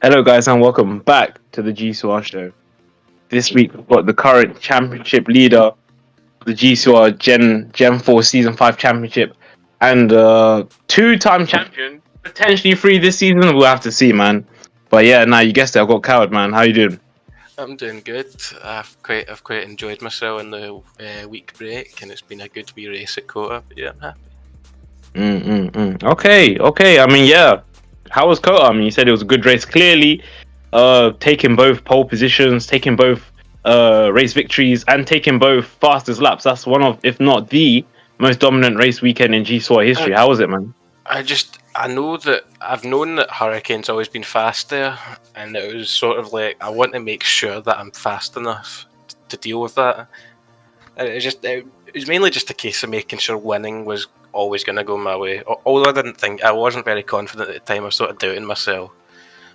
Hello, guys, and welcome back to the Gcor show. This week, we've got the current championship leader, the Gcor Gen 4 Season 5 Championship, and two-time champion, potentially three this season. We'll have to see, man. But yeah, now you guessed it. I've got Coward, man. How you doing? I'm doing good. I've quite enjoyed myself in the week break, and it's been a good wee race at Kota. But yeah, I'm happy. Okay. I mean, yeah. How was Kota? I mean, you said it was a good race. Clearly, taking both pole positions, taking both race victories, and taking both fastest laps. That's one of, if not the most dominant race weekend in G-Sport I, history. How was it, man? I know that I've known that Hurricane's always been fast there, and it was sort of like I want to make sure that I'm fast enough to deal with that. And it was mainly just a case of making sure winning was always going to go my way. Although I wasn't very confident at the time. I was sort of doubting myself,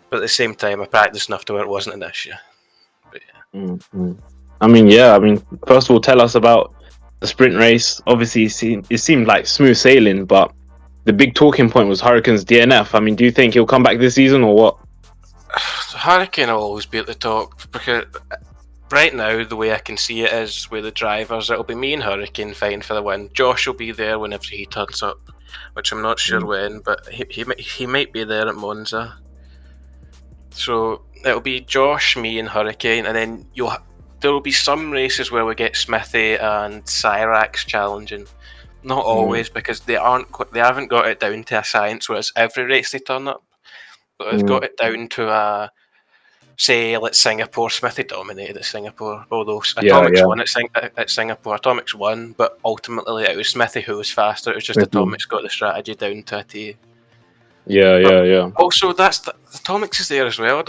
but at the same time, I practiced enough to where it wasn't an issue. But yeah. Mm. I mean, yeah. I mean, first of all, tell us about the sprint race. Obviously, it seemed like smooth sailing, but the big talking point was Hurricanes DNF. I mean, do you think he'll come back this season or what? Hurricane will always be at the top because right now the way I can see it is with the drivers, it'll be me and Hurricane fighting for the win. Josh will be there whenever he turns up, which I'm not sure when, but he might be there at Monza. So it'll be Josh, me, and Hurricane, and then there will be some races where we get Smithy and Cyrax challenging. Not always because they haven't got it down to a science where it's every race they turn up, but they've got it down to a say like Singapore. Smithy dominated at Singapore, although Yeah, Atomics yeah. won at Singapore. Atomics won, but ultimately it was Smithy who was faster. It was just Mhm. Atomics got the strategy down to a T. Yeah, But yeah, yeah. also, Atomics is there as well.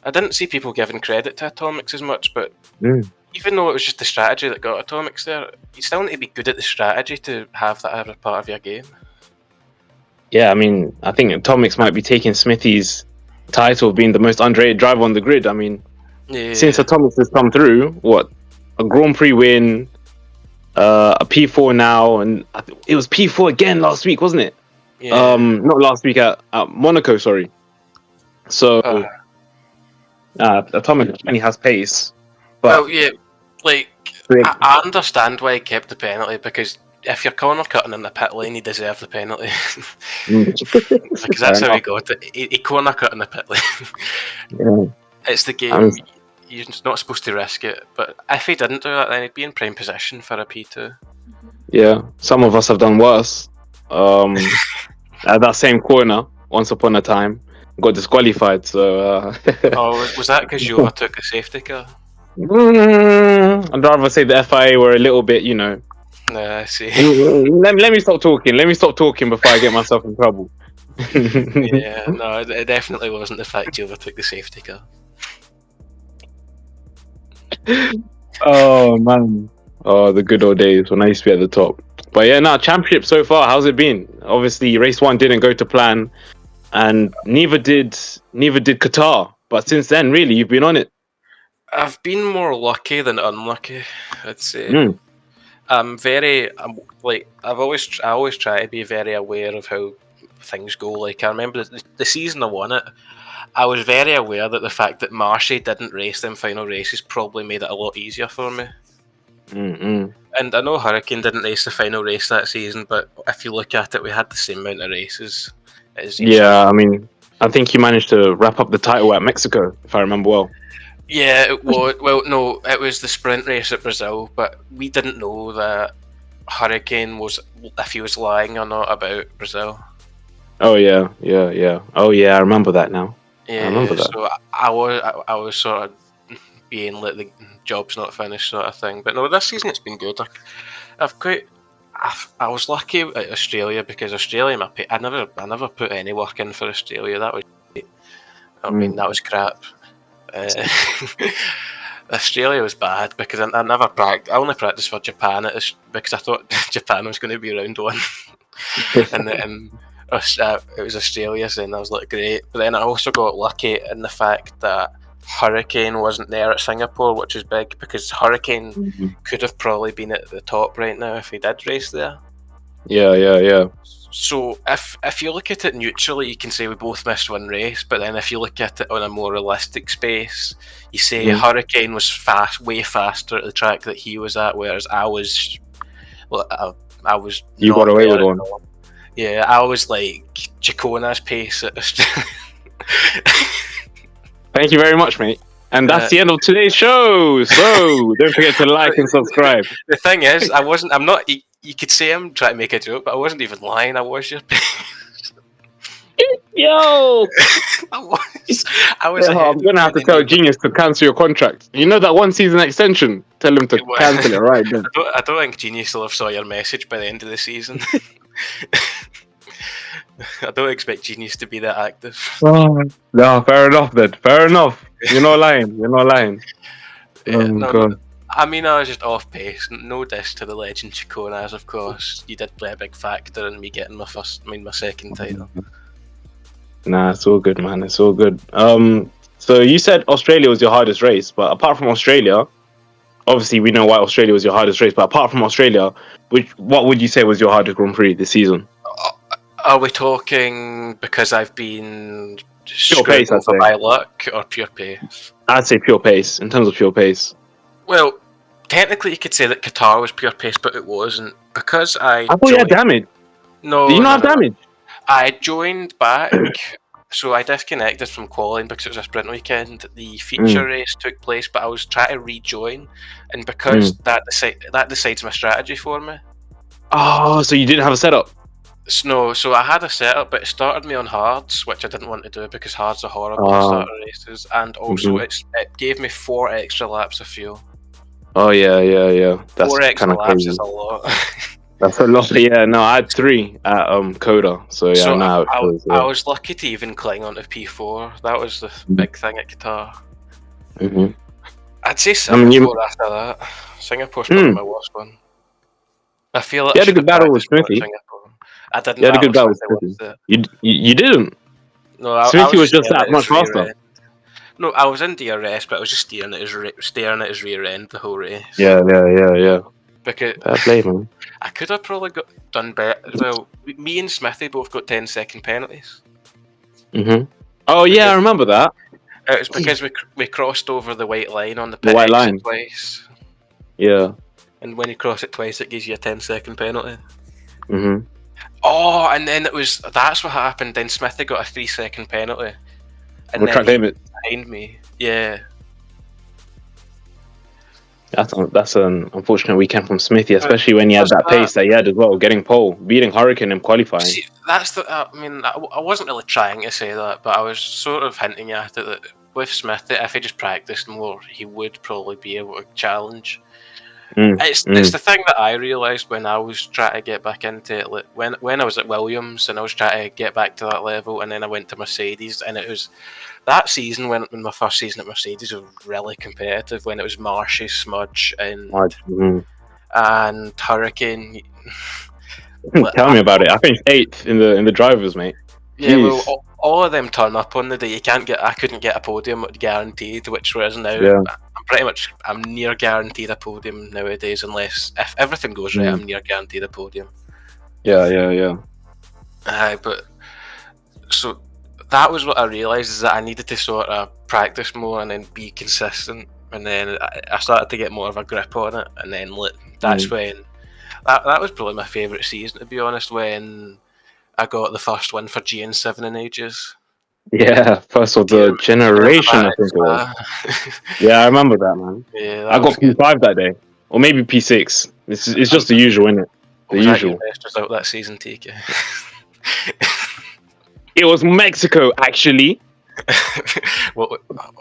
I didn't see people giving credit to Atomics as much, but Mm. even though it was just the strategy that got Atomics there, you still need to be good at the strategy to have that as a part of your game. Yeah, I mean, I think Atomics might be taking Smithy's title of being the most underrated driver on the grid. I mean, since Yeah, Atomics has come through, what, a Grand Prix win, a P4 now, and it was P4 again last week, wasn't it? yeah. Not last week at Monaco, sorry. So Uh, Atomics definitely has pace, but well, yeah, like like, I understand why he kept the penalty because if you're corner cutting in the pit lane, you deserve the penalty mm, because fair that's how he enough. got it. He corner cut in the pit lane. Yeah. It's the I mean, game. You're not supposed to risk it, but if he didn't do that, then he'd be in prime position for a P2. yeah, some of us have done worse. Um, at that same corner, once upon a time, got disqualified. So Oh, was that because you overtook the safety car? I'd rather say the FIA were a little bit, Nah, I see. Let me stop talking. Let me stop talking before I get myself in trouble. Yeah, no, it definitely wasn't the fact you overtook the safety car. Oh man. Oh, the good old days when I used to be at the top. But yeah, now championship so far, how's it been? Obviously, race one didn't go to plan, and neither did Qatar. But since then, really, you've been on it. I've been more lucky than unlucky, I'd say. Mm. I always try to be very aware of how things go. Like I remember the season I won it, I was very aware that the fact that Marshy didn't race them final races probably made it a lot easier for me. Mm-mm. And I know Hurricane didn't race the final race that season, but if you look at it, we had the same amount of races as each other. Yeah, I mean, I think he managed to wrap up the title at Mexico, if I remember well. Yeah, it was. Well, no, it was the sprint race at Brazil, but we didn't know that Hurricane was if he was lying or not about Brazil. Oh yeah. Oh yeah, I remember that now. I remember Yeah, that. so I was sort of being like the job's not finished sort of thing. But no, this season it's been good. I've quite. I was lucky at Australia because Australia, I never put any work in for Australia. That was, I mean, Mm. that was crap. Uh, Australia was bad because I never practiced. I only practiced for Japan because I thought Japan was going to be round one, and then it was Australia, so then I was like great. But then I also got lucky in the fact that Hurricane wasn't there at Singapore, which is big because Hurricane Mhm. could have probably been at the top right now if he did race there. Yeah. So if you look at it neutrally, you can say we both missed one race. But then if you look at it on a more realistic space, you say Hurricane was way faster at the track that he was at, whereas I was You got not away there with at one. all. Yeah, I was like Jacona's pace at Australia. Thank you very much, mate. And that's the end of today's show. So don't forget to like and subscribe. The thing is, I'm not. You could say I'm trying to make a joke, but I wasn't even lying. I was your pace. Yo! I was ahead I'm gonna have to tell Genius to cancel your contract. You know that 1 season extension? Tell him to cancel it right then. I don't think Genius will have saw your message by the end of the season. I don't expect Genius to be that active. No, fair enough then. Fair enough. You're not lying. You're not lying. No, I mean, I was just off pace. No diss to the legend Chacon, of course. You did play a big factor in me getting my second title. Nah, it's all good, man. It's all good. So you said Australia was your hardest race, but apart from Australia, obviously we know why Australia was your hardest race. But apart from Australia, what would you say was your hardest Grand Prix this season? Are we talking because I've been pure pace, over by luck, or pure pace? I'd say pure pace. In terms of pure pace, well, technically you could say that Qatar was pure pace, but it wasn't because I thought you had damage. No, did you not have damage? I joined back. So I disconnected from qualifying because it was a sprint weekend. The feature race took place, but I was trying to rejoin, and because that decides my strategy for me. Oh, so you didn't have a setup? No, so I had a setup, but it started me on hards, which I didn't want to do because hards are horrible to start races, and also it gave me 4 extra laps of fuel. Oh yeah. That's 4 extra laps crazy. Is a lot. That's a lot. Yeah, no, I had 3 at Coda. So yeah, I was lucky to even cling onto P4. That was the big thing at Qatar. I'd say Singapore after that. Singapore's probably my worst one. I feel like you had a good battle with Smithy. I didn't. You had a good battle with Smithy. You didn't. No, Smithy was just that much faster. No, I was in DRS, but I was just staring at his rear end the whole race. Yeah. Because man. I could have probably done better. Well, me and Smithy both got 10-second penalties. Oh yeah, I remember that. It was because we crossed over the white line on the pit exit twice. Yeah. And when you cross it twice, it gives you a 10-second penalty. Oh, and then that's what happened. Then Smithy got a 3-second penalty. And then he was behind me. Yeah. That's an unfortunate weekend from Smithy, especially when he had that pace that he had as well, getting pole, beating Hurricane in qualifying. See, that's I mean, I wasn't really trying to say that, but I was sort of hinting at it that with Smithy, if he just practiced more, he would probably be able to challenge. It's the thing that I realised when I was trying to get back into it. Like when I was at Williams and I was trying to get back to that level, and then I went to Mercedes, and it was that season when my first season at Mercedes was really competitive. When it was Marshy, Smudge, and Hurricane. Tell me about it. I finished 8th in the drivers, mate. Yeah, well, all of them turn up on the day. I couldn't get a podium guaranteed, which whereas now I'm near guaranteed a podium nowadays, unless if everything goes right, I'm near guaranteed a podium. Yeah. But so that was what I realised, is that I needed to sort of practice more and then be consistent, and then I started to get more of a grip on it, and then that's when that was probably my favourite season, to be honest, when I got the first win for GN4 in ages. Yeah, first of the generation, I think it was. Yeah, I remember that, man. Yeah, I got P5 that day, or maybe P6. It's just the usual, isn't it? The usual. That your best result that season, TK? It was Mexico, actually.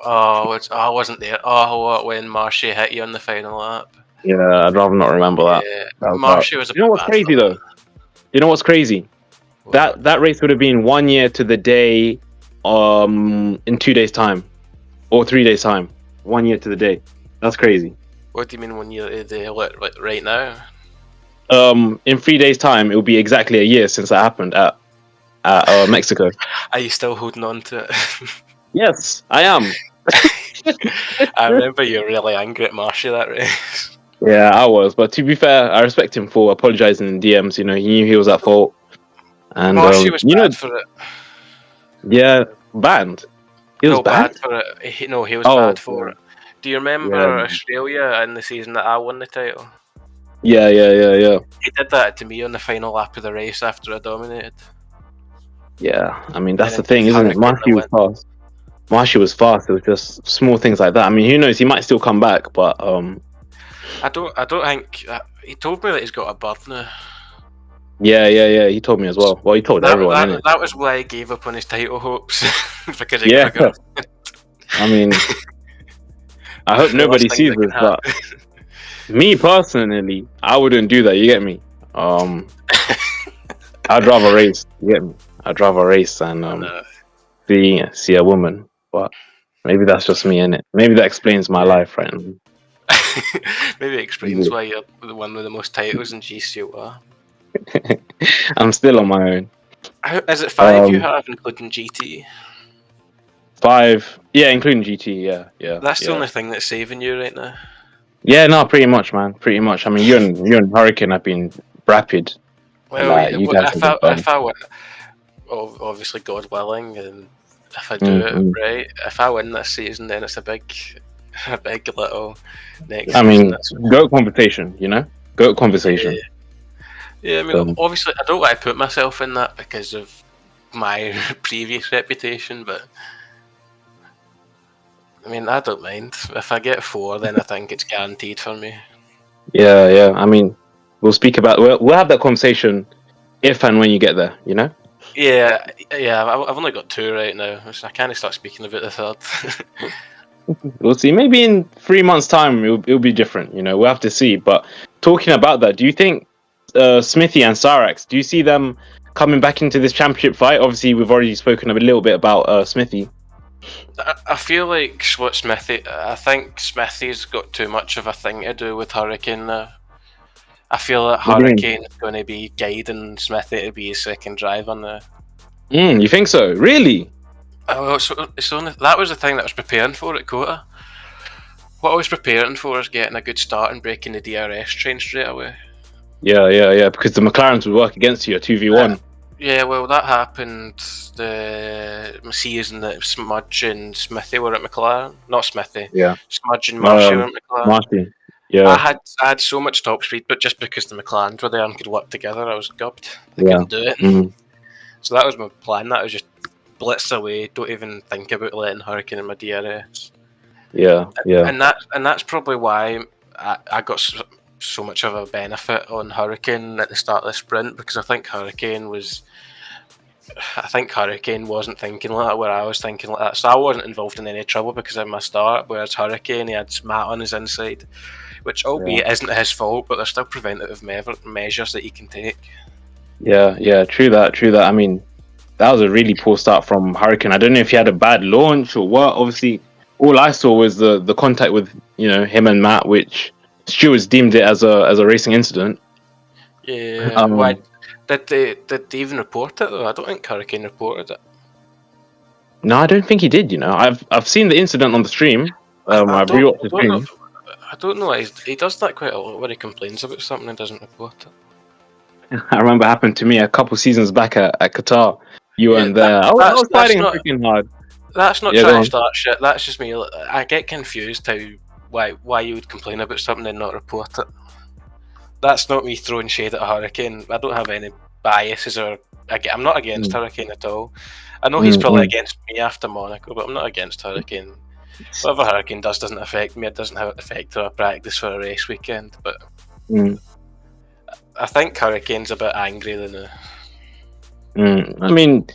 I wasn't there. Oh, when Marshy hit you on the final lap? Yeah, I'd rather not remember that. Yeah, Marshy was. You know what's crazy though? You know what's crazy? That race would have been 1 year to the day, in 2 days' time, or 3 days' time. 1 year to the day. That's crazy. What do you mean 1 year to the day? Like right now? In 3 days' time, it will be exactly a year since that happened at Mexico. Are you still holding on to it? Yes, I am. I remember you were really angry at Marshy that race. Yeah, I was. But to be fair, I respect him for apologizing in DMs. You know, he knew he was at fault. And Marshy was bad for it. yeah, banned. He was No, bad banned. for it. He was Oh, bad for it. Do you remember yeah, Australia in the season that I won the title? yeah. He did that to me on the final lap of the race after I dominated. Yeah, I mean And that's the then gave thing, isn't it? Hurricane Marshy the was win. fast. Marshy was fast. It was just small things like that. I mean, who knows? He might still come back, but I don't think he told me that he's got a bird now. yeah. He told me as well. Well, he told everyone, innit? That was why he gave up on his title hopes because he got Yeah. a girl. I mean, I hope The worst nobody thing sees that can this, but happen. me personally, I wouldn't do that. You get me? I'd rather race. You get me? I'd rather race and And, see a woman. But maybe that's just me, innit? Maybe that explains my yeah. life right now. Maybe it explains why you're the one with the most titles in GCOR. I'm still on my own. Is it 5 you have, including GT? 5, yeah, including GT. That's the Yeah. only thing that's saving you right now. Yeah, no, pretty much, man. Pretty much. I mean, you and Hurricane have been rapid. Well, Like you guys have been fun. if I win, obviously God willing, and if I do it Mm-hmm. right, if I win this season, then it's a big little next I season. mean, goat conversation. Goat conversation. Yeah. I mean, obviously, I don't want to put myself in that because of my previous reputation, but I mean, I don't mind. If I get 4, then I think it's guaranteed for me. Yeah. I mean, we'll have that conversation if and when you get there. Yeah. I've only got 2 right now, so I can't start speaking about the third. We'll see. Maybe in 3 months' time, it'll be different. We'll have to see. But talking about that, do you think Smithy and Sarax, do you see them coming back into this championship fight? Obviously, we've already spoken a little bit about Smithy. I feel like I think Smithy's got too much of a thing to do with Hurricane now. I feel that What do you mean? Hurricane is going to be guiding Smithy to be his second driver now. You think so? Really? Oh, it's only that was the thing that I was preparing for at Kota. What I was preparing for is getting a good start and breaking the DRS train straight away. Yeah. Because the McLarens would work against you at 2v1. Yeah, well, that happened the season that Smudge and Smithy were at McLaren. Not Smithy. Yeah. Smudge and Marshy were at McLaren. Marshy. Yeah. I had so much top speed, but just because the McLarens were there and could work together, I was gubbed. I Yeah. couldn't do it. Mm. So that was my plan. That was just blitz away. Don't even think about letting Hurricane in my DRS. Yeah. And that's probably why I got so much of a benefit on Hurricane at the start of the sprint, because I think Hurricane wasn't thinking like that, where I was thinking like that. So I wasn't involved in any trouble because of my start, whereas Hurricane, he had Matt on his inside, which albeit isn't his fault, but there's still preventative measures that he can take. Yeah. True that. I mean, that was a really poor start from Hurricane. I don't know if he had a bad launch or what. Obviously, all I saw was the contact with him and Matt, which stewards deemed it as a racing incident. Yeah. Why did they even report it though? I don't think Hurricane reported it. No, I don't think he did. I've seen the incident on the stream. I've rewatched the stream. I don't know. He does that quite a lot where he complains about something and doesn't report it. I remember it happened to me a couple seasons back at Qatar. You weren't there. I was fighting freaking hard. That's not trying to start shit. That's just me. I get confused why you would complain about something and not report it. That's not me throwing shade at Hurricane. I don't have any biases I'm not against Hurricane at all. I know he's probably against me after Monaco, but I'm not against Hurricane. Whatever Hurricane doesn't affect me. It doesn't have an effect on a practice for a race weekend. But I think Hurricane's a bit angry than I mean,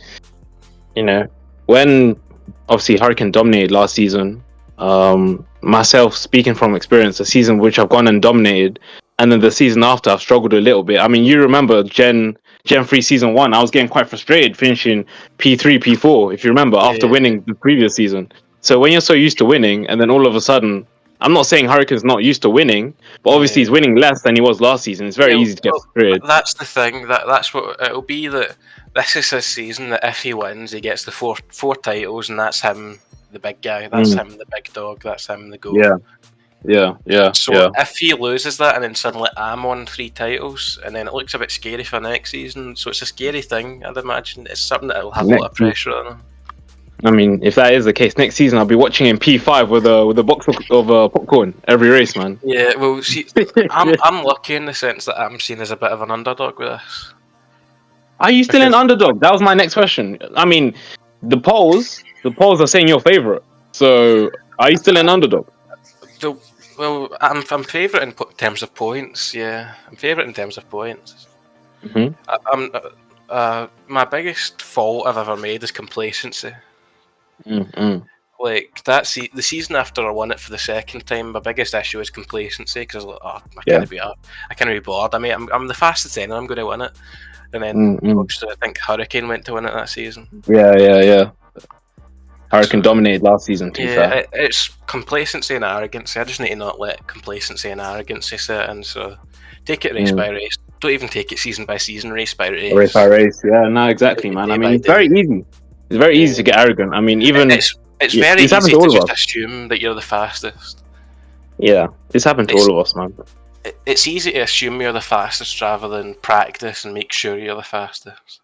when obviously Hurricane dominated last season, myself speaking from experience, a season which I've gone and dominated, and then the season after I've struggled a little bit. I mean, you remember Gen 3 season 1, I was getting quite frustrated finishing P3, P4, if you remember, after winning the previous season. So when you're so used to winning, and then all of a sudden, I'm not saying Hurricane's not used to winning, but obviously he's winning less than he was last season. It's very easy to get frustrated. That's the thing. That's what it'll be. That this is his season. That if he wins, he gets the four titles, and that's him, the big guy. That's him, the big dog. That's him, the goal. Yeah. So if he loses that, and then suddenly I'm on 3 titles, and then it looks a bit scary for next season. So it's a scary thing, I'd imagine. It's something that will have a lot of pressure on him. I mean, if that is the case, next season I'll be watching in P5 with a box of popcorn every race, man. Yeah, well, see, I'm lucky in the sense that I'm seen as a bit of an underdog with this. Are you still an underdog? That was my next question. I mean, the polls are saying your favorite. So, are you still an underdog? Well, I'm favourite in terms of points. Yeah, I'm favourite in terms of points. My biggest fault I've ever made is complacency. Like the season after I won it for the second time, my biggest issue is complacency because I was like, I can't be up, I can't be bored. I mean, I'm the fastest then, I'm going to win it. And then obviously I think Hurricane went to win it that season. Yeah. Hurricane dominated last season, to be fair. It's complacency and arrogance. I just need to not let complacency and arrogance set in. So take it race by race. Don't even take it season by season, race by race. Race by race. Yeah, no, exactly, man. I mean, it's very easy. It's very easy to get arrogant. I mean, even it's very easy to just assume that you're the fastest. Yeah, it's happened to all of us, man. It's easy to assume you're the fastest rather than practice and make sure you're the fastest.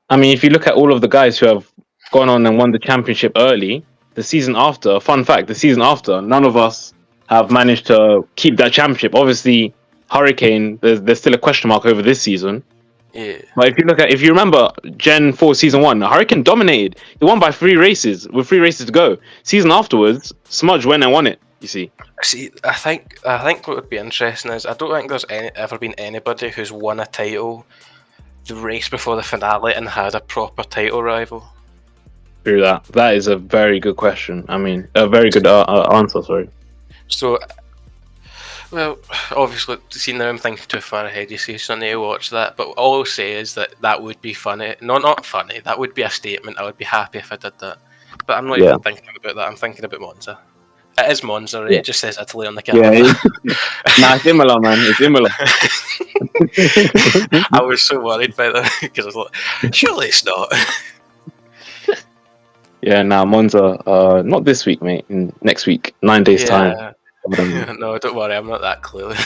I mean, if you look at all of the guys who have gone on and won the championship early, the season after, fun fact, the season after, none of us have managed to keep that championship. Obviously, Hurricane, there's still a question mark over this season. Yeah. But if you remember Gen.4 season 1, Hurricane dominated. He won by 3 races with 3 races to go. Season afterwards, Smudge went and won it. You see. I think what would be interesting is I don't think there's ever been anybody who's won a title the race before the finale and had a proper title rival. Through that. That is a very good question. I mean, a very good answer. Sorry. So, well, obviously, see now I'm thinking too far ahead. You see, so I need to watch that. But all I'll say is that would be funny. No, not funny. That would be a statement. I would be happy if I did that. But I'm not even thinking about that. I'm thinking about Monza. It is Monza, right? It just says Italy on the calendar. Yeah, it's Imola, man. It's Imola. I was so worried by that because I was like, surely it's not. Yeah, Monza. Not this week, mate. Next week, 9 days time. No, don't worry. I'm not that clueless.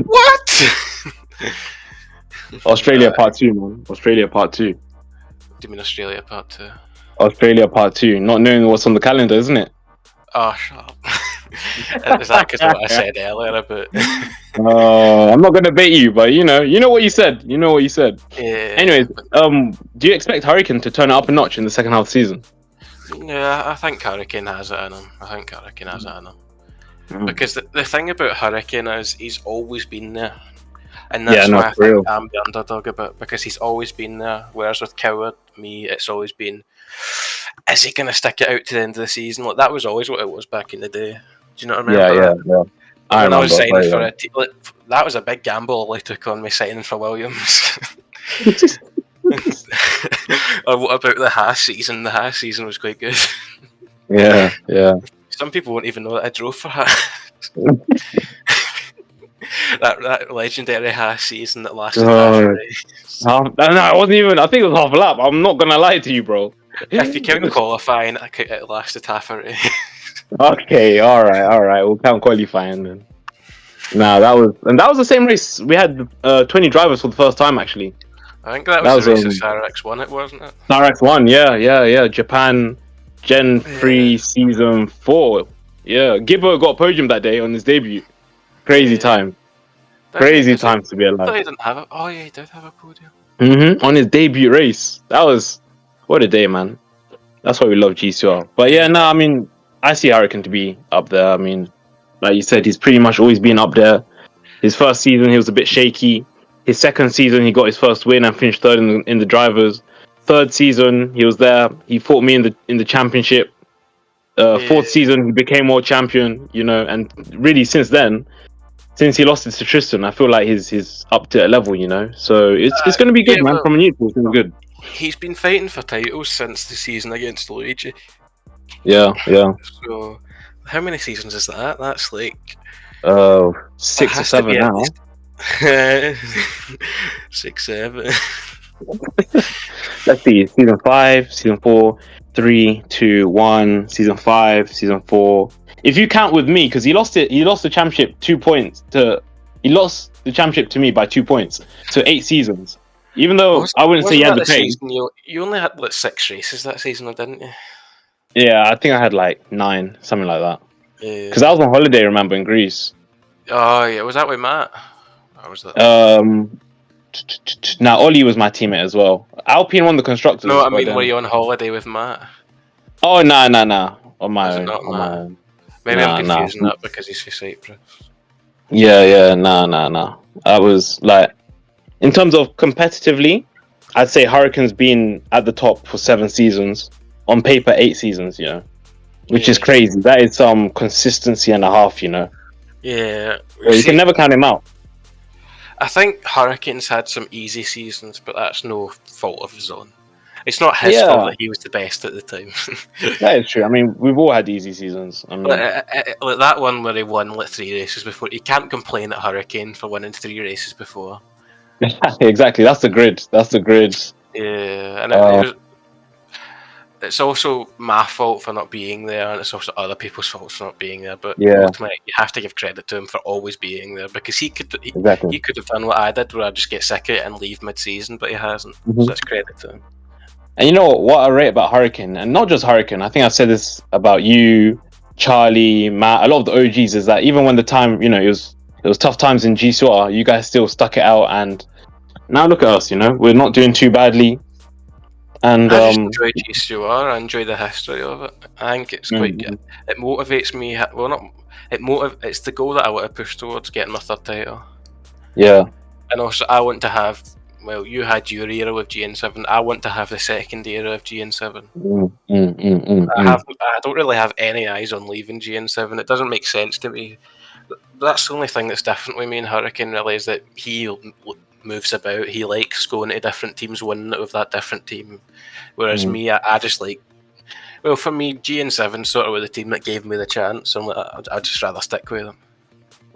What? Australia part 2, man. Australia part 2. Do you mean Australia part 2? Australia part 2. Not knowing what's on the calendar, isn't it? Oh, shut up. Is that because of what I said earlier about... I'm not going to bait you, but you know what you said. You know what you said. Yeah. Anyways, do you expect Hurricane to turn it up a notch in the second half of the season? Yeah, I think Hurricane has it in him. Because the thing about Hurricane is he's always been there. And that's why I think I'm the underdog a bit, because he's always been there. Whereas with Coward, me, it's always been, is he going to stick it out to the end of the season? Like, that was always what it was back in the day. Do you know what I mean? Yeah. When I was signing for a team, that was a big gamble I took on me signing for Williams. Or what about the Haas season? The Haas season was quite good. Yeah. Some people won't even know that I drove for Haas. that legendary Haas season that lasted half a race. No, it wasn't even. I think it was half a lap. I'm not gonna lie to you, bro. If you count qualifying, it lasted half a race. Okay, all right. We'll count qualifying then. That was the same race. We had 20 drivers for the first time, actually. I think that was the race of Cyrax 1, wasn't it? Cyrax 1, yeah. Japan, Gen 3, Season 4. Yeah, Gcor got a podium that day on his debut. Crazy time. Crazy times to be alive. I thought he didn't have it. Oh, yeah, he did have a podium. On his debut race. What a day, man. That's why we love GCR. But yeah, I mean, I see Hurricane to be up there. I mean, like you said, he's pretty much always been up there. His first season, he was a bit shaky. His second season, he got his first win and finished third in the drivers. Third season, he was there. He fought me in the championship. Fourth season, he became world champion. And really since then, since he lost it to Tristan, I feel like he's up to a level. So it's going to be good, man. From a neutral, it's going to be good. He's been fighting for titles since the season against Luigi. Yeah. So how many seasons is that? That's like 6 or 7 now. 6, 7. Let's see. Season 5, Season 4, 3, 2, 1. Season 5, Season 4. if you count with me, because he lost the championship 2 points to. He lost the championship to me by 2 points. So 8 seasons. Even though I wouldn't say he Wasn't had that the the pace. season you only had like 6 races that season, didn't you? Yeah, I think I had like 9, something like that. Because I Yeah. was on holiday, remember, in Greece. Oh yeah, was that with Matt? Or was that? Now Ollie was my teammate as well. Alpine won the No, constructors, I but mean, were then you on holiday with Matt? nah. On my Was it own, not on my Matt? own. Maybe I'm Nah. confusing that because he's from Cyprus. Yeah, nah. I was like, in terms of competitively, I'd say Hurricanes been at the top for 7 seasons. On paper, 8 seasons, which is Yeah, crazy. That is some consistency and a half, yeah. So you can See, never count him out. I think Hurricanes had some easy seasons, but that's no fault of his own. It's not his fault Yeah, that he was the best at the time. that is true. I mean, we've all had easy seasons. I mean, Like that one where he won like 3 races before. You can't complain at Hurricane for winning 3 races before. exactly. That's the grid. That's the grid. Yeah, and Uh, it's also my fault for not being there, and it's also other people's fault for not being there. But yeah, ultimately, you have to give credit to him for always being there because exactly. he could have done what I did, where I just get sick of it and leave mid-season, but he hasn't. So Mhm. it's credit to him. And you know what I rate about Hurricane, and not just Hurricane. I think I've said this about you, Charlie, Matt. A lot of the OGs is that even when the time, it was tough times in G4, you guys still stuck it out, and now look at us. We're not doing too badly, and I just enjoy GCR. I enjoy the history of it. I think it's quite good. mm, It motivates me. Well, not It's the goal that I want to push towards getting my third title. yeah, And also, I want to have. Well, you had your era with GN7. I want to have the second era of GN7. mm. I don't really have any eyes on leaving GN7. It doesn't make sense to me. That's the only thing that's different with me and Hurricane. Really, is that he moves about. He likes going to different teams, winning it with that different team. Whereas Mm. me, I just like. Well, for me, GN7 sort of were the team that gave me the chance. So I'd just rather stick with them.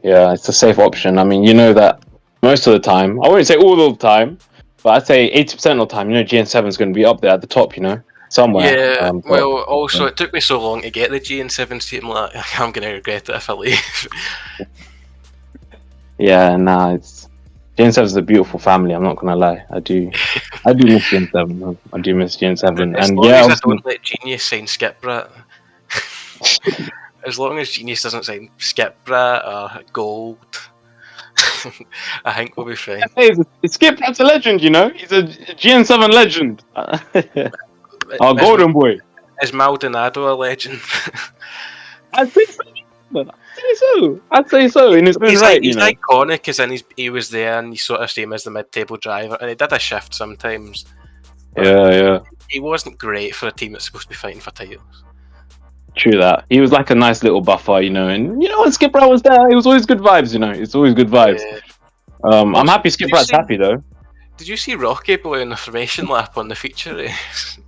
Yeah, it's a safe option. I mean, you know that most of the time, I wouldn't say all the time, but I'd say 80% of the time, GN7 is going to be up there at the top, somewhere. Yeah, But well, also yeah. it took me so long to get the GN7 team. Like, I'm gonna regret it if I leave. Yeah, nah, it's GN7 is a beautiful family. I'm not gonna lie, I do miss GN7. I do miss GN7, As and long yeah, as I obviously, don't let Genius sign Skipbrat. As long as Genius doesn't sign Skipbrat or Gold, I think we'll be fine. hey, Skip Pratt's a legend. He's a GN7 legend. Our Is, golden boy. is Maldonado a legend? I'd say so. I'd say so in his own right. He's iconic, as in he was there and he's sort of same as the mid-table driver, and he did a shift sometimes, but Yeah. he wasn't great for a team that's supposed to be fighting for titles. True that. He was like a nice little buffer, and when Skip Rat was there, it was always good vibes, It's always good vibes. Yeah. I'm Also, happy Skip Rat's happy though. did you see Rocky Boy in the formation lap on the feature race?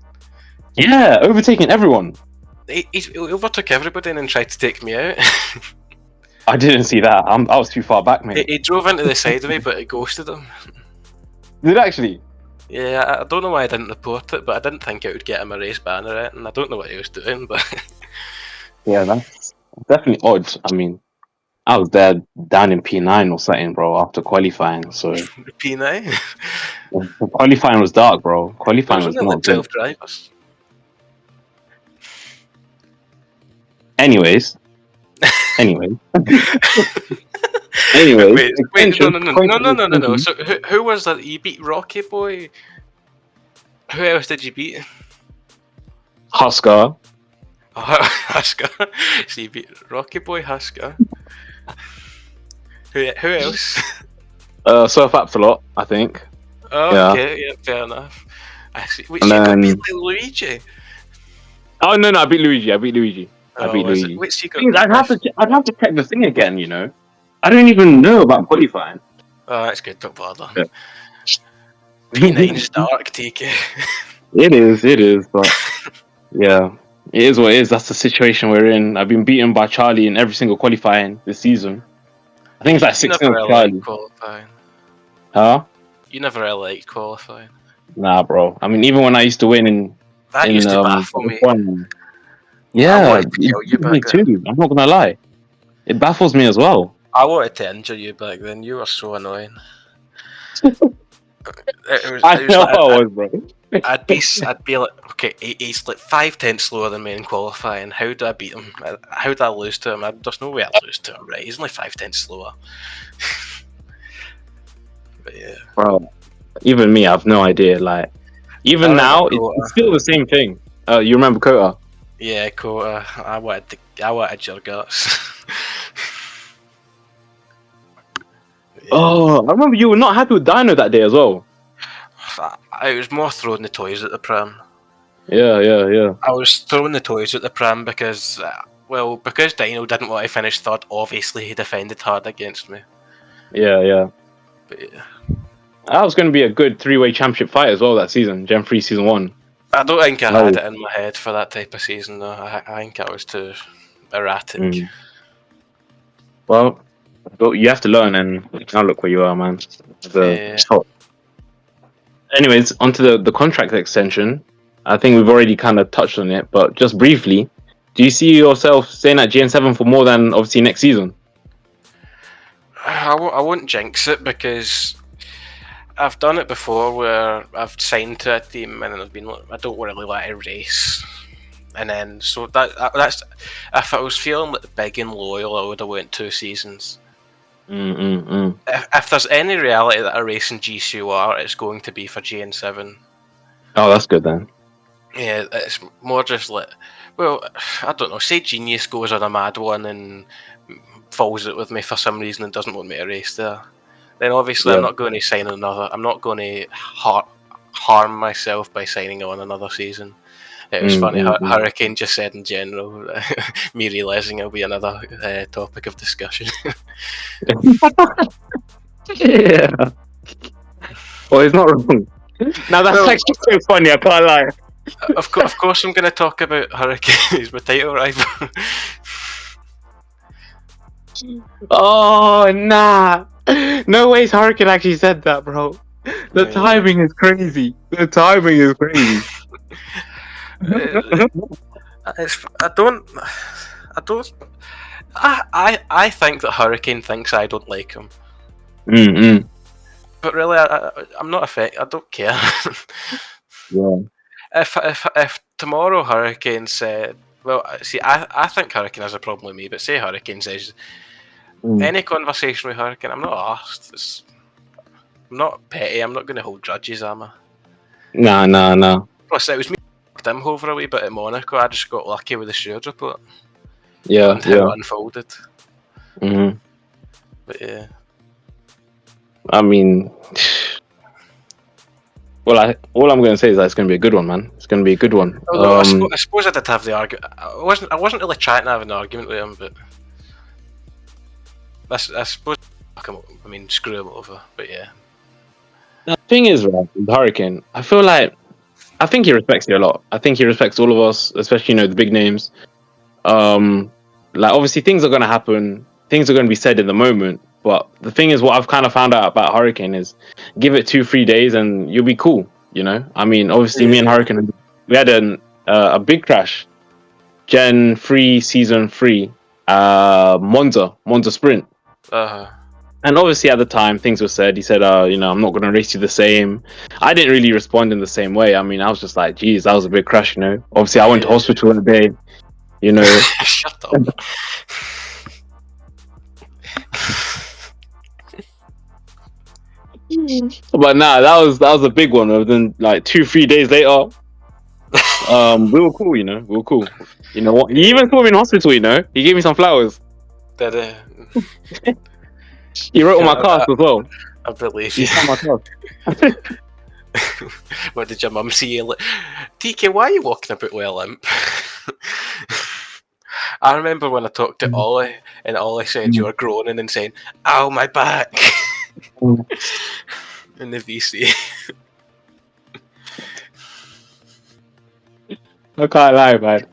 Yeah, overtaking everyone. He overtook everybody and then tried to take me out. I didn't see that. I was too far back, he, mate. he drove into the side of me, but it ghosted him. Did it actually? Yeah, I don't know why I didn't report it, but I didn't think it would get him a race banner out, and I don't know what he was doing, but Yeah, that's definitely odd. I mean, I was there down in P9 or something, bro, after qualifying. So the P9. qualifying was dark, bro. There Qualifying was was only like not good. 12 drivers. Anyways, anyway. Anyways, Wait, extension. no. So who was that? You beat Rocky Boy. Who else did you beat? Husker. Oh, Husker. So you beat Rocky Boy, Husker. Who else? Surf Absolot, I think. Oh, Yeah. okay, yeah, fair enough. I see. Wait, And so you got then beat Luigi? oh no, I beat Luigi. I beat Luigi. Oh, was it? Which you got Thing is, beat with? I'd have to check the thing again. I don't even know about qualifying. Oh, that's good, don't bother. Yeah. P9 Stark, TK. It is, but yeah, it is what it is. That's the situation we're in. I've been beaten by Charlie in every single qualifying this season. I think it's like You 6 never 0 really liked Charlie. qualifying. Huh? You never really liked qualifying. Nah, bro. I mean, even when I used to win That in used to baffle me. qualifying, I Yeah, wanted to kill you me back then. too. I'm not gonna lie. It baffles me as well. I wanted to injure you back then. You were so annoying. I It was know like I was, bro. I'd be like, okay, he's like 5/10 slower than me in qualifying. How do I beat him? How do I lose to him? There's no way I'd lose to him, right? He's only 5/10 slower. But yeah, Bro, even me, I've no idea. Like, I even remember now, it's Kota. still the same thing. You remember Kota? Yeah, Kota. I wanted your guts. Yeah. Oh, I remember you were not happy with Dino that day as well. I was more throwing the toys at the pram. Yeah, yeah, yeah, I was throwing the toys at the pram because, because Dino didn't want to finish third. Obviously, he defended hard against me. yeah, yeah. But yeah. That was going to be a good three-way championship fight as well that season, Gen 3 season 1. I don't think I had No. it in my head for that type of season, though. I think I was too erratic. Mm. Well, but you have to learn, and now look where you are, man. Yeah. So, anyways, onto the contract extension. I think we've already kind of touched on it, but just briefly, do you see yourself staying at GN7 for more than obviously next season? I won't jinx it because I've done it before where I've signed to a team and I've been like, I don't really like to race. And then, so that's if I was feeling like big and loyal, I would have went 2 seasons. Mm-mm-mm. If there's any reality that I race in Gcor, it's going to be for GN7. Oh, that's good then. Yeah, it's more just like, well, I don't know. Say Genius goes on a mad one and falls it with me for some reason and doesn't want me to race there. Then obviously I'm Yeah. not going to sign another. I'm not going to harm myself by signing on another season. It was funny. Mm-mm-mm. Hurricane just said in general, me realizing it'll be another topic of discussion. Yeah. Well, it's not wrong. Now that's Well, actually so funny. I can't lie. of course, I'm going to talk about Hurricane. He's my title rival. Oh nah. No ways Hurricane actually said that, bro. The Yeah. timing is crazy. The timing is crazy. I don't. I think that Hurricane thinks I don't like him, Mm-mm. but really, I'm not affected. I don't care. Yeah. If tomorrow Hurricane said, well, see, I think Hurricane has a problem with me, but say Hurricane says Mm. any conversation with Hurricane, I'm not asked. I'm not petty. I'm not going to hold grudges, am I? Nah, nah, nah. Plus, it was me him over a wee bit at Monaco. I just got lucky with the steward report Yeah, and how yeah. it unfolded. Mm-hmm. But yeah. I mean, well, all I'm gonna say is that it's gonna be a good one, man. It's gonna be a good one. Although I suppose I did have the argument. I wasn't really trying to have an argument with him, but I suppose I mean screw him over. But yeah. The thing is, right, with Hurricane, I think he respects you a lot. I think he respects all of us, especially the big names. Um, like obviously things are gonna happen, things are gonna be said in the moment. But the thing is, what I've kind of found out about Hurricane is, give it 2-3 days and you'll be cool. I mean, obviously me and Yeah. Hurricane, we had a big crash, Gen 3 season 3, Monza Sprint. Uh-huh. And obviously at the time things were said. He said, I'm not gonna race you the same. I didn't really respond in the same way. I mean, I was just like, geez, that was a big crash. Obviously I went to Yeah. hospital in a day, you know. Shut up. But nah, that was a big one. And then like 2-3 days later, we were cool. We were cool. You know what? He even saw me in hospital. He gave me some flowers. Did He wrote on my cast as well. I believe He you. signed my cast. What did your mum see you? TK, why are you walking about with a limp? I remember when I talked to Ollie, and Ollie said you were groaning and saying, "Ow, my back," in the VC. I can't lie, man.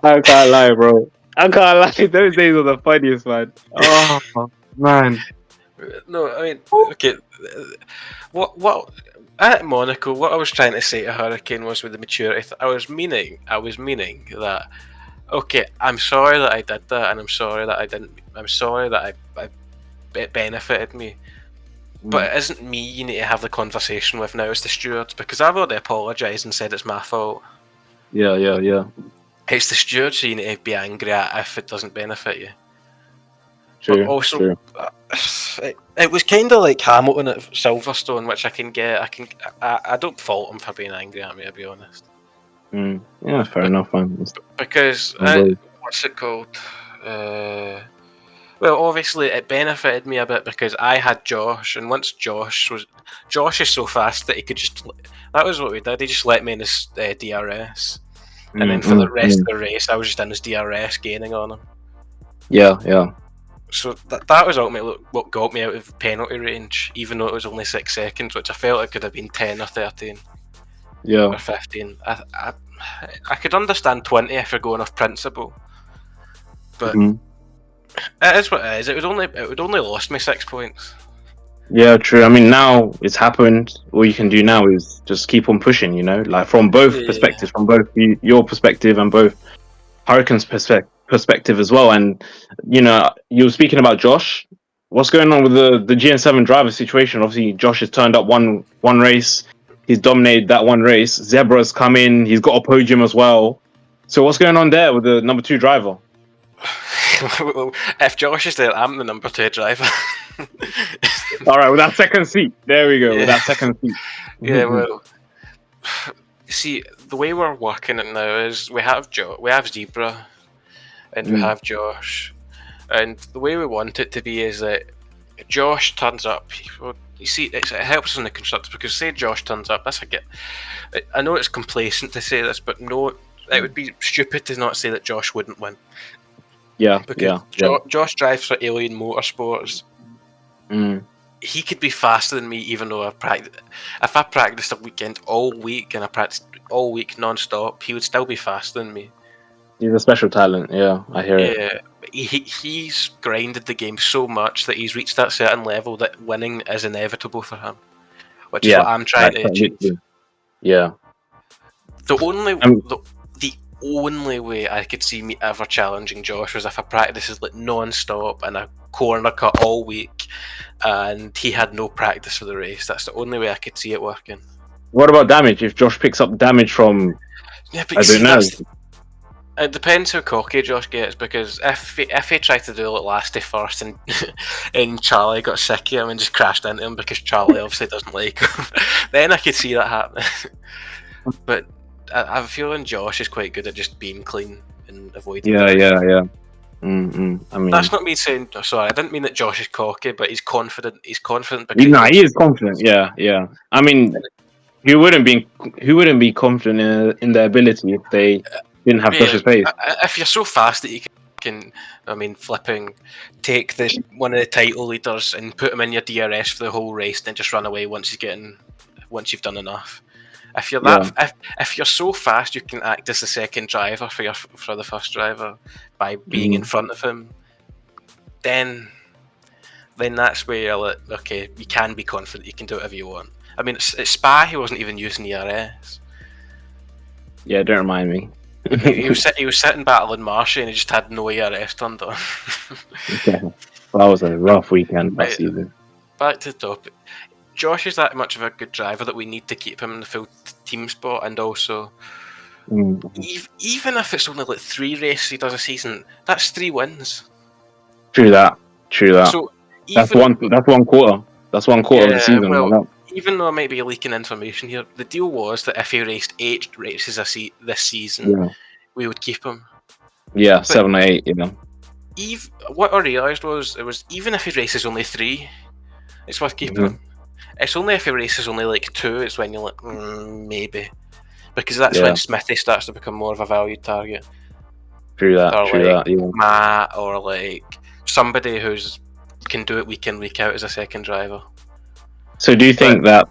I can't lie, bro. I can't lie. Those days were the funniest, man. Oh man. No, I mean, okay. What at Monaco? What I was trying to say to Hurricane was with the maturity. I was meaning that Okay, I'm sorry that I did that, and I'm sorry that I didn't. I'm sorry that it benefited me. But it isn't me you need to have the conversation with now, it's the stewards, because I've already apologised and said it's my fault. Yeah. It's the stewards you need to be angry at if it doesn't benefit you. But True. also, True. it was kind of like Hamilton at Silverstone, which I can get. I don't fault him for being angry at me, to be honest. Yeah, fair But enough, man. because I'm very- what's it called? Well, obviously it benefited me a bit because I had Josh, and once Josh is so fast that he could just. That was what we did. He just let me in his DRS, and then for the rest of the race, I was just in his DRS gaining on him. Yeah. So that was ultimately what got me out of penalty range, even though it was only 6 seconds, which I felt it could have been 10 or 13 Yeah. or 15. I could understand 20 if you're going off principle, but it is what it is. It would only lost me 6 points. Yeah, true. I mean, now it's happened. All you can do now is just keep on pushing, like from both perspectives, from both your perspective and both Hurricane's perspective as well. And, you were speaking about Josh. What's going on with the GN7 driver situation? Obviously, Josh has turned up one race. He's dominated that one race. Zebra's come in. He's got a podium as well. So what's going on there with the number 2 driver? If Josh is there, I'm the number 2 driver. All right, with that second seat. There we go. With that second seat. Yeah, well, see, the way we're working it now is we have Zebra, and we have Josh, and the way we want it to be is that Josh turns up. Well, you see, it helps us in the constructors because say Josh turns up, I know it's complacent to say this, but no, it would be stupid to not say that Josh wouldn't win. Yeah, because Josh drives for Alien Motorsports. He could be faster than me, even though If I practiced a weekend all week and I practiced all week non-stop, he would still be faster than me. He's a special talent. Yeah, I hear it. Yeah, he's grinded the game so much that he's reached that certain level that winning is inevitable for him, which is what I'm trying to achieve. Yeah. The only way I could see me ever challenging Josh was if I practiced like non-stop and a corner cut all week, and he had no practice for the race. That's the only way I could see it working. What about damage? If Josh picks up damage from, I don't know. It depends how cocky Josh gets, because if he tried to do like lasty first and and Charlie got sick of him and just crashed into him because Charlie obviously doesn't like him, then I could see that happening. But I have a feeling Josh is quite good at just being clean and avoiding. Yeah. I mean, that's not me saying. Sorry, I didn't mean that Josh is cocky, but he's confident. He's confident because he is confident. Yeah. I mean, who wouldn't be confident in their ability if they didn't have Josh's pace? If you're so fast that you can, flipping take one of the title leaders and put him in your DRS for the whole race, then just run away once you've done enough. If you're if you're so fast, you can act as the second driver for the first driver by being in front of him. Then that's where you're like, okay, you can be confident. You can do whatever you want. I mean, at Spa, he wasn't even using ERS. Yeah, don't remind me. he was sitting battling Marshy and he just had no ERS turned on. Yeah, that was a rough weekend that season. Back to the topic. Josh is that much of a good driver that we need to keep him in the full team spot, and also even if it's only like 3 races he does a season, that's 3 wins. True that. So that's one quarter. That's one quarter of the season. Well, even though I might be leaking information here, the deal was that if he raced 8 races this season, we would keep him. Yeah, 7 or 8. What I realised was even if he races only 3, it's worth keeping him. It's only if he races only like 2, it's when you're like, maybe. Because that's when Smithy starts to become more of a valued target. True that. Matt, or like somebody who's can do it week in, week out as a second driver. So do you think that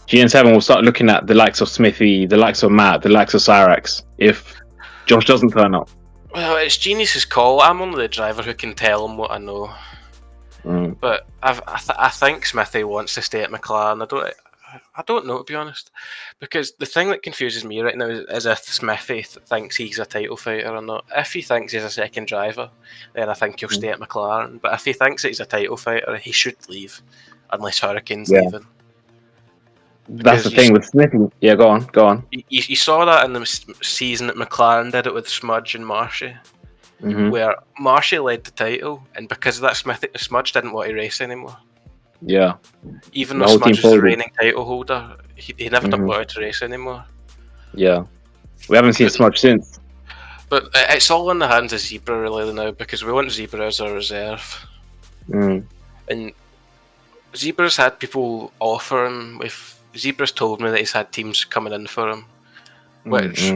GN7 will start looking at the likes of Smithy, the likes of Matt, the likes of Cyrax if Josh doesn't turn up? Well, it's Genius's call. I'm only the driver who can tell him what I know. But I think Smithy wants to stay at McLaren. I don't know, to be honest, because the thing that confuses me right now is if Smithy thinks he's a title fighter or not. If he thinks he's a second driver, then I think he'll stay at McLaren. But if he thinks that he's a title fighter, he should leave, unless Hurricane's Yeah. leaving. That's the Because thing with Smithy. Yeah, go on. you saw that in the season that McLaren did it with Smudge and Marshy, where Marshy led the title, and because of that, Smudge didn't want to race anymore. Yeah. Even The though whole team Smudge was the folded. reigning title holder, he never wanted to race anymore. Yeah. We haven't seen Smudge since. But it's all in the hands of Zebra really now, because we want Zebra as a reserve. And Zebra's had people offer him. Zebra's told me that he's had teams coming in for him, which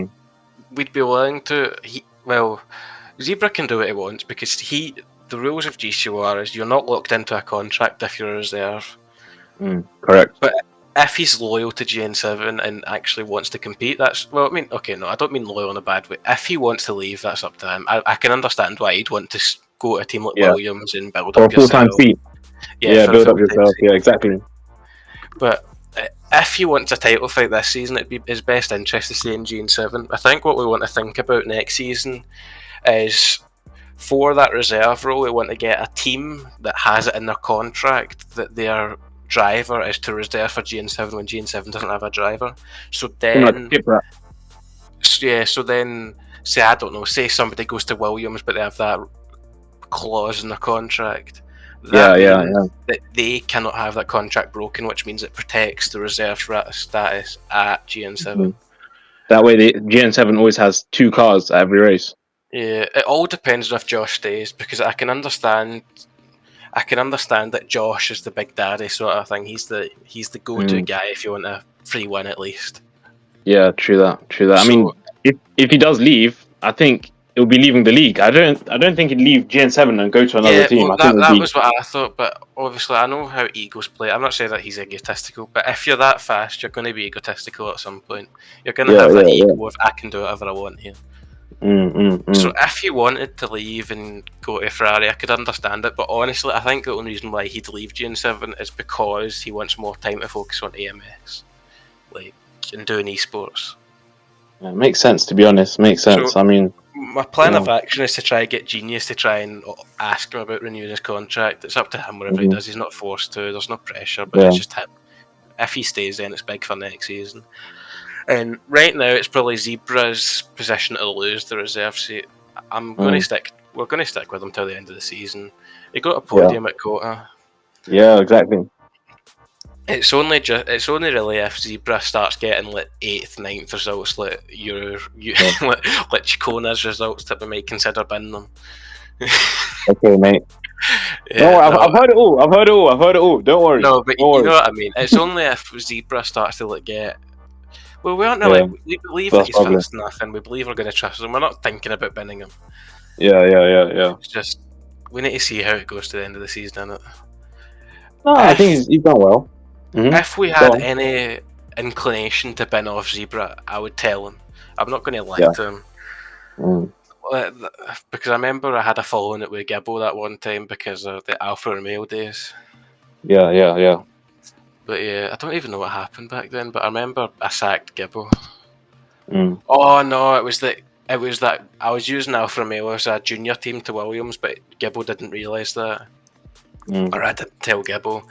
we'd be willing to. Zebra can do what he wants, because the rules of GCOR is you're not locked into a contract if you're a reserve. Correct. But if he's loyal to GN7 and actually wants to compete, I don't mean loyal in a bad way. If he wants to leave, that's up to him. I can understand why he'd want to go to a team like Williams and build up a full-time yourself. seat. Yeah, build up yourself. Yeah, exactly. But if he wants a title fight this season, it'd be his best interest to stay in GN7. I think what we want to think about next season is, for that reserve role, we want to get a team that has it in their contract that their driver is to reserve for GN7 when GN7 doesn't have a driver. So then, say, I don't know, say somebody goes to Williams but they have that clause in their contract. That means that they cannot have that contract broken, which means it protects the reserve status at GN7. That way, the GN7 always has 2 cars at every race. Yeah, it all depends on if Josh stays, because I can understand that Josh is the big daddy sort of thing. He's the go-to guy if you want a free win at least. Yeah, true that. So, I mean, if he does leave, I think he'll be leaving the league. I don't think he'd leave GN7 and go to another team. Well, that was what I thought, but obviously I know how egos play. I'm not saying that he's egotistical, but if you're that fast, you're going to be egotistical at some point. You're going to have that ego of, I can do whatever I want here. So if he wanted to leave and go to Ferrari, I could understand it, but honestly, I think the only reason why he'd leave GN7 is because he wants more time to focus on AMS, and doing esports. Yeah, makes sense, to be honest. Makes sense. So, I mean, my plan of action is to try and get Genius to try and ask him about renewing his contract. It's up to him whatever he does. He's not forced to. There's no pressure, but it's just him. If he stays, then it's big for next season. And right now, it's probably Zebra's position to lose the reserve seat. We're going to stick with him till the end of the season. He got a podium at Kota. Yeah, exactly. It's only really if Zebra starts getting like 8th, 9th results, like like Chicona's results, that we might consider binning them. Okay, mate. I've heard it all. Don't worry. No, but you know what I mean. It's only if Zebra starts to get. Well, we aren't really. We believe that he's fast enough, and we believe we're going to trust him. We're not thinking about binning him. Yeah. It's just we need to see how it goes to the end of the season, innit? No, I think he's done well. If we had any inclination to bin off Zebra, I would tell him. I'm not going to lie to him. Because I remember I had a falling out with Gibbo that one time because of the Alfa Romeo days. Yeah. But yeah, I don't even know what happened back then, but I remember I sacked Gibbo. Oh no, it was that I was using Alfa Romeo as a junior team to Williams, but Gibbo didn't realise that. Or I didn't tell Gibbo.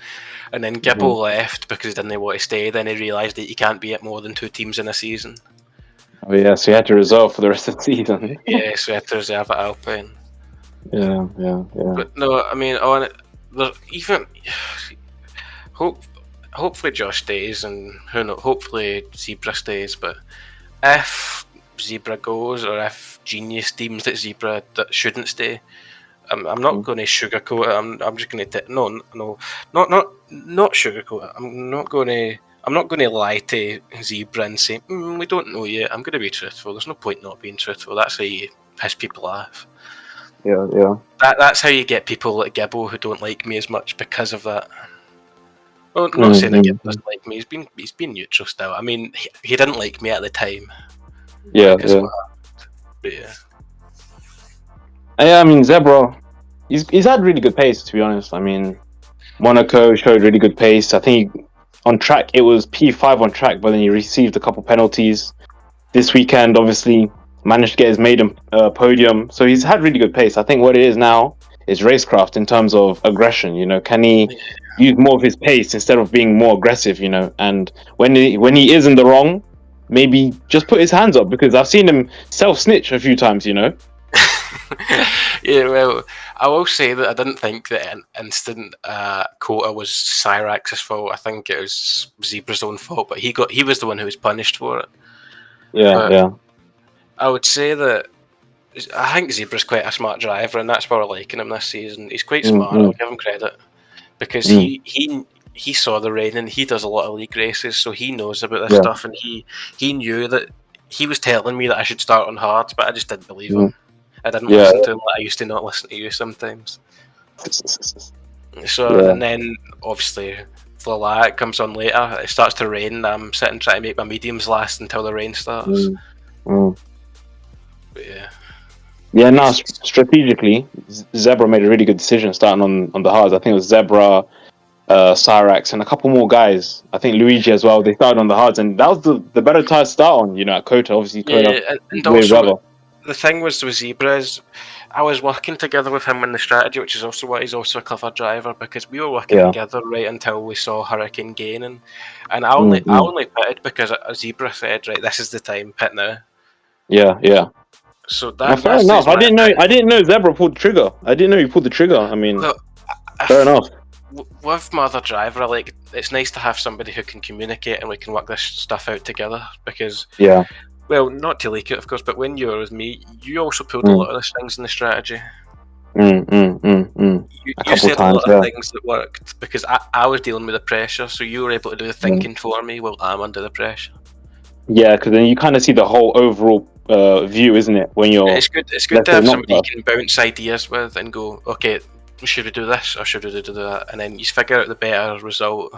And then Gibbo left because he didn't want to stay. Then he realised that you can't be at more than 2 teams in a season. Oh yeah, so you had to reserve for the rest of the season. Yeah, so you had to reserve at Alpine. Yeah. But no, I mean, hopefully Josh stays, and who knows, hopefully Zebra stays. But if Zebra goes, or if Genius deems that Zebra shouldn't stay, I'm not going to sugarcoat it. I'm just going to not sugarcoat it. I'm not going to lie to Zebra and say we don't know yet. I'm going to be truthful. There's no point not being truthful. That's how you piss people off. Yeah. That's how you get people like Gibbo who don't like me as much because of that. Well, not saying that Gibbo doesn't like me. He's been neutral still. I mean, he didn't like me at the time. Yeah. But yeah. I mean, Zebra, he's had really good pace, to be honest. I mean, Monaco showed really good pace. I think on track. It was P5 on track, but then he received a couple penalties. This weekend, obviously, managed to get his maiden podium. So he's had really good pace. I think what it is now is racecraft in terms of aggression. Can he use more of his pace instead of being more aggressive? And when he is in the wrong, maybe just put his hands up, because I've seen him self-snitch a few times. Yeah, well, I will say that I didn't think that an instant quota was Cyrax's fault. I think it was Zebra's own fault, but he was the one who was punished for it. Yeah, But yeah. I would say that I think Zebra's quite a smart driver, and that's why we're liking him this season. He's quite smart. I'll give him credit, because he saw the rain and he does a lot of league races, so he knows about this stuff, and he knew that he was telling me that I should start on hards, but I just didn't believe him. I didn't listen to him like I used to not listen to you sometimes. So and then obviously Flalat comes on later. It starts to rain. I'm sitting trying to make my mediums last until the rain starts. But yeah. Yeah, no, strategically, Zebra made a really good decision starting on the hards. I think it was Zebra, Cyrax, and a couple more guys. I think Luigi as well. They started on the hards, and that was the better tire to start on. At Kota, obviously, Kota. Yeah, and also the thing was with Zebra is I was working together with him in the strategy, which is also why he's also a clever driver, because we were working together right until we saw Hurricane gaining, and I only pitted because Zebra said, right, this is the time, pit now. Yeah. So fair enough. I didn't know Zebra pulled the trigger. I didn't know he pulled the trigger. I mean, fair enough. With my other driver, it's nice to have somebody who can communicate and we can work this stuff out together, because well, not to leak it, of course, but when you were with me, you also pulled a lot of these things in the strategy. You said a lot of things that worked because I was dealing with the pressure, so you were able to do the thinking for me while I'm under the pressure. Yeah, because then you kind of see the whole overall view, isn't it? When you're it's good to have somebody you can bounce ideas with and go, okay, should we do this or should we do that, and then you figure out the better result.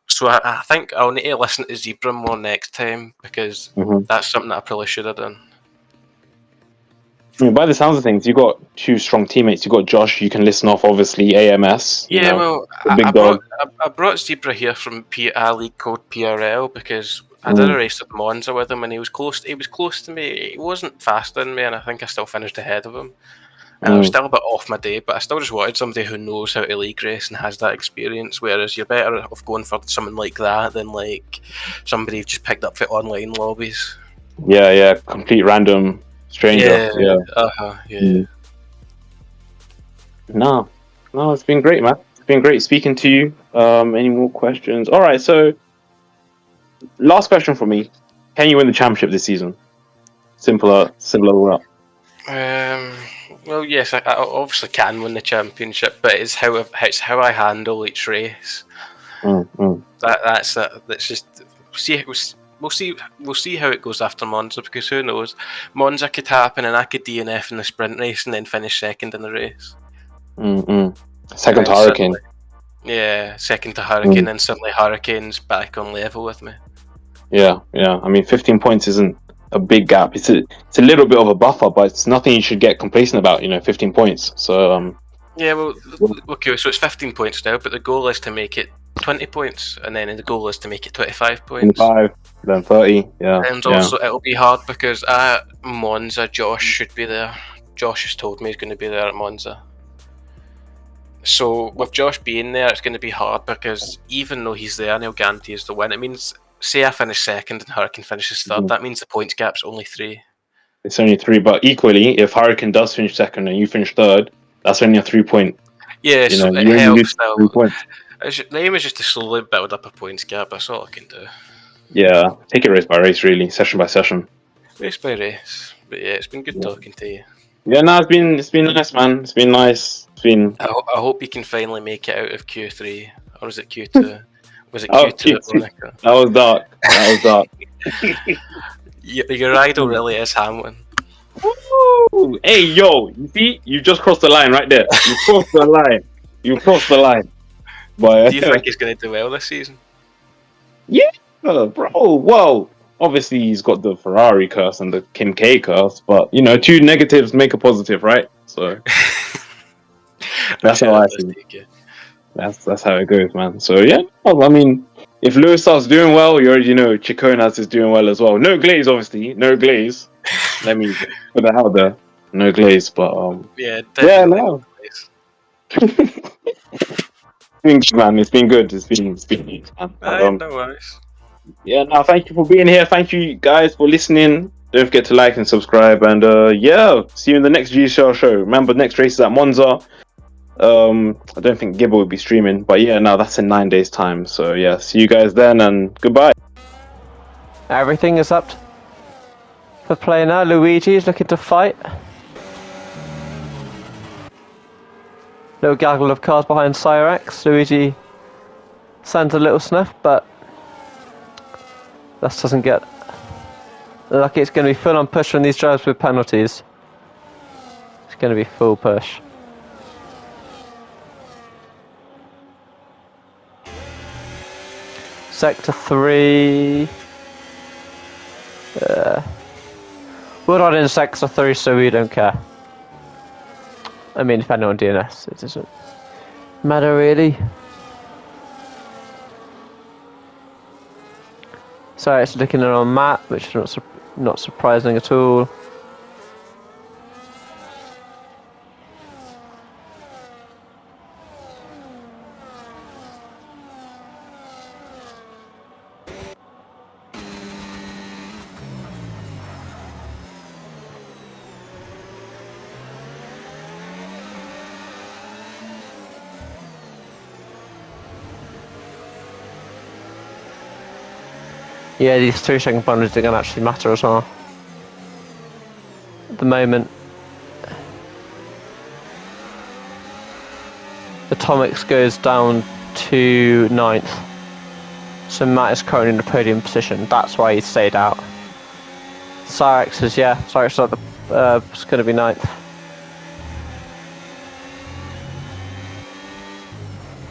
So I think I'll need to listen to Zebra more next time, because that's something that I probably should have done. I mean, by the sounds of things, you got two strong teammates. You got Josh. You can listen off, obviously, AMS. Well, I brought Zebra here from a league called PRL because I did a race at Monza with him, and he was close to me. He wasn't faster than me, and I think I still finished ahead of him. And I was still a bit off my day, but I still just wanted somebody who knows how to league race and has that experience. Whereas you're better off going for someone like that than like somebody you've just picked up for online lobbies. Yeah, complete random stranger. Yeah. No, it's been great, man. It's been great speaking to you. Any more questions? All right, so last question for me: can you win the championship this season? Similar. Well, yes, I obviously can win the championship, but it's how I handle each race. That's just we'll see how it goes after Monza, because who knows? Monza could happen, and I could DNF in the sprint race and then finish second in the race. Second to Hurricane. Second to Hurricane, and suddenly Hurricane's back on level with me. Yeah. I mean, 15 points isn't a big gap. It's a little bit of a buffer, but it's nothing you should get complacent about. 15 points. So okay, so it's 15 points now, but the goal is to make it 20 points, and then the goal is to make it 25 points. 25, then 30. Yeah. And also it'll be hard because at Monza, Josh should be there. Josh has told me he's going to be there at Monza. So with Josh being there, it's going to be hard, because even though he's there and he'll guarantee us the win, it means, say I finish second and Hurricane finishes third, that means the points gap's only 3. It's only 3, but equally, if Hurricane does finish second and you finish third, that's only a 3-point. Yeah, so it helps though. The aim is just to slowly build up a points gap. That's all I can do. Yeah, take it race by race, really, session by session. Race by race. But yeah, it's been good talking to you. Yeah, no, it's been nice, man. It's been nice. I hope you can finally make it out of Q3, or is it Q2? Was it Q2 at Monaco? That was dark. Your idol really is Hamlin. Woo! Hey, yo, you see, you just crossed the line right there. You crossed the line. But do you think he's going to do well this season? Yeah, bro. Whoa. Obviously, he's got the Ferrari curse and the Kim K curse, but two negatives make a positive, right? So that's how I see it. That's how it goes, man. So yeah, well, I mean, if Lewis starts doing well, you already know Chiconas is doing well as well. No glaze, obviously, no glaze. Let me put that out there. No glaze, but Yeah, yeah, definitely. no. Been good, man. It's been good, man. And, Aye, no worries. yeah, no, thank you for being here. Thank you guys for listening. Don't forget to like and subscribe. And yeah, see you in the next GCR show. Remember, next race is at Monza. I don't think Gibber will be streaming, but yeah, no, that's in 9 days' time. So yeah, see you guys then, and goodbye. Everything is up for play now. Luigi is looking to fight. Little gaggle of cars behind Cyrex. Luigi sends a little sniff, but this doesn't get lucky. It's going to be full on push from these drivers with penalties. It's going to be full push. Sector 3. We're not in Sector 3, so we don't care. I mean, depending on DNS, it doesn't matter really. So it's looking at on map, which is not surprising at all. Yeah, these 3-second penalties are going to actually matter as well. At the moment, Atomics goes down to 9th. So Matt is currently in the podium position. That's why he stayed out. Cyrex is, yeah, Cyrex is it's going to be 9th.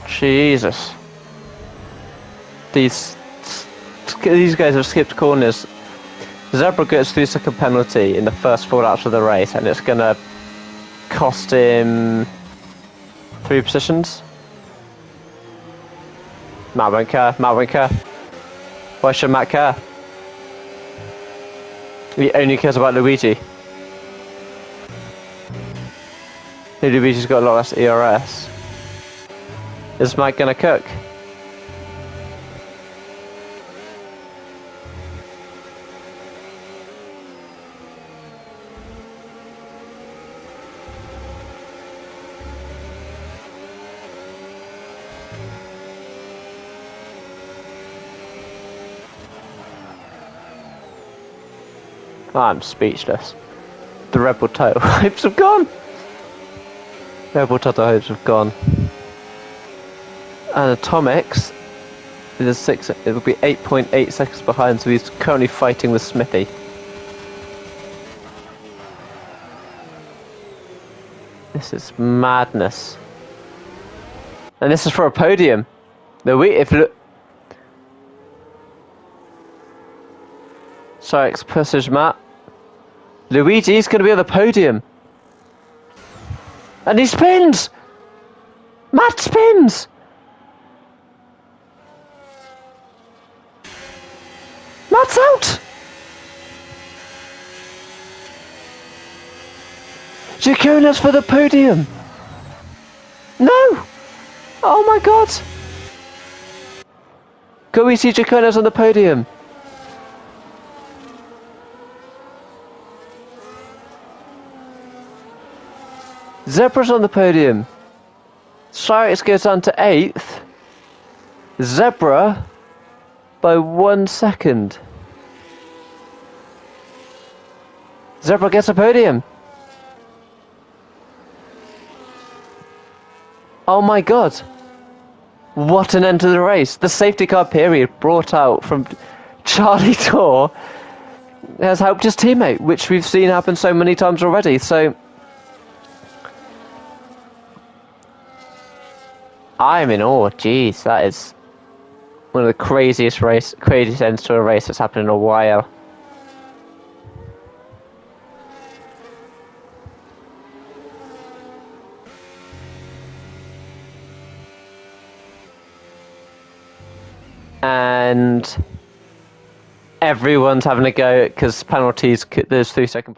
Jesus. These guys have skipped corners. Zebra gets 3-second penalty in the first 4 laps of the race, and it's going to cost him 3 positions. Matt won't care. Matt won't care. Why should Matt care? He only cares about Luigi. Luigi's got a lot less ERS. Is Matt going to cook? I'm speechless. The Rebel title hopes have gone. Rebel title hopes have gone. And Atomics is 6. It will be 8.8 seconds behind, so he's currently fighting with Smithy. This is madness. And this is for a podium. Sorry, pushes Matt. Luigi's going to be on the podium. And he spins! Matt spins! Matt's out! Jaconas for the podium! No! Oh my god! Can we see Jaconas on the podium? Zebra's on the podium. Cyrus goes down to 8th. Zebra by 1 second. Zebra gets a podium. Oh my god. What an end to the race. The safety car period brought out from Charlie Tor has helped his teammate, which we've seen happen so many times already. So I'm in awe. Jeez, that is one of the craziest ends to a race that's happened in a while. and everyone's having a go because penalties. There's 3 second.